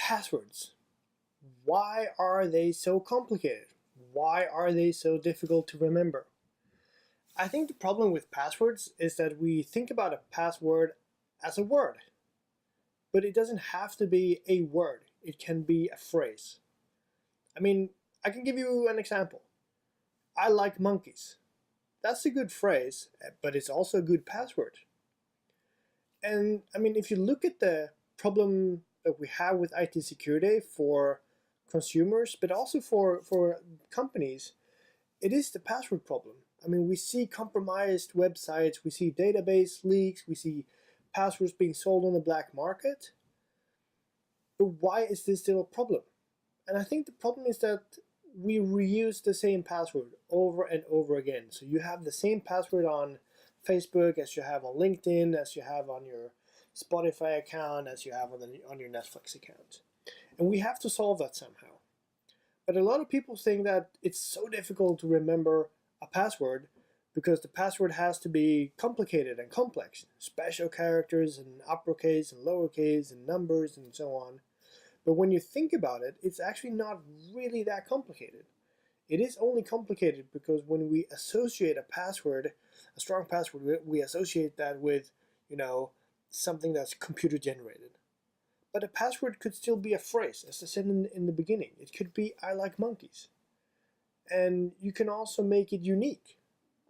Passwords. Why are they so complicated? Why are they so difficult to remember? I think the problem with passwords is that we think about a password as a word, but it doesn't have to be a word. It can be a phrase. I mean, I can give you an example. I like monkeys. That's a good phrase, but it's also a good password. And I mean, if you look at the problem that we have with IT security for consumers, but also for companies, it is the password problem. I mean, we see compromised websites, we see database leaks, we see passwords being sold on the black market. But why is this still a problem? And I think the problem is that we reuse the same password over and over again. So you have the same password on Facebook as you have on LinkedIn, as you have on your Spotify account, as you have on your Netflix account. And we have to solve that somehow. But a lot of people think that it's so difficult to remember a password because the password has to be complicated and complex. Special characters and uppercase and lowercase and numbers and so on. But when you think about it, it's actually not really that complicated. It is only complicated because when we associate a password, a strong password, we associate that with, something that's computer generated. But a password could still be a phrase, as I said in the beginning. It could be, I like monkeys. And you can also make it unique.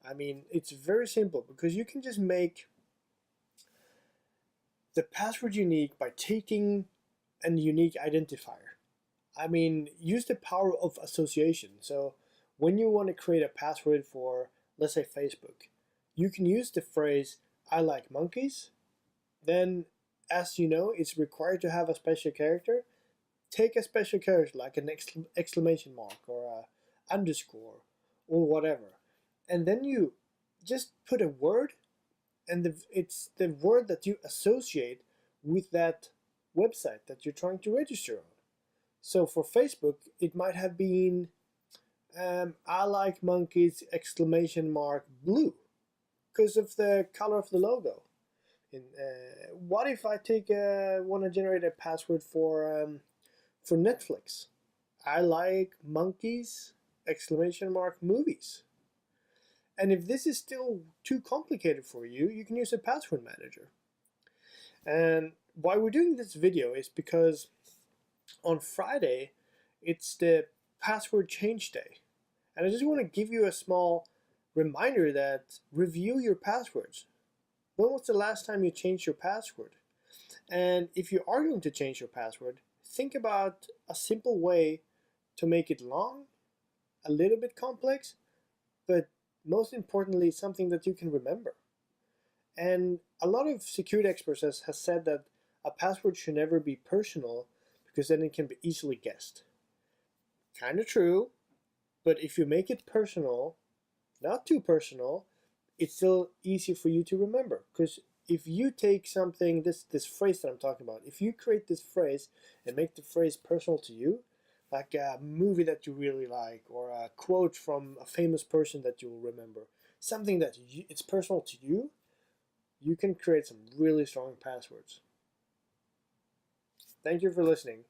I mean, it's very simple because you can just make the password unique by taking a unique identifier. I mean, use the power of association. So when you want to create a password for, let's say, Facebook, you can use the phrase, I like monkeys. Then, as you know, it's required to have a special character. Take a special character like an exclamation mark or a underscore or whatever. And then you just put a word, and it's the word that you associate with that website that you're trying to register on. So for Facebook, it might have been I like monkeys exclamation mark blue because of the color of the logo. What if I want to generate a password for Netflix? I like monkeys exclamation mark movies. And if this is still too complicated for you, you can use a password manager. And why we're doing this video is because on Friday, it's the password change day. And I just want to give you a small reminder that review your passwords. When was the last time you changed your password? And if you are going to change your password, think about a simple way to make it long, a little bit complex, but most importantly, something that you can remember. And a lot of security experts has said that a password should never be personal because then it can be easily guessed. Kind of true, but if you make it personal, not too personal, it's still easy for you to remember. Because if you take something, this phrase that I'm talking about, if you create this phrase and make the phrase personal to you, like a movie that you really like, or a quote from a famous person that you will remember, something that it's personal to you, you can create some really strong passwords. Thank you for listening.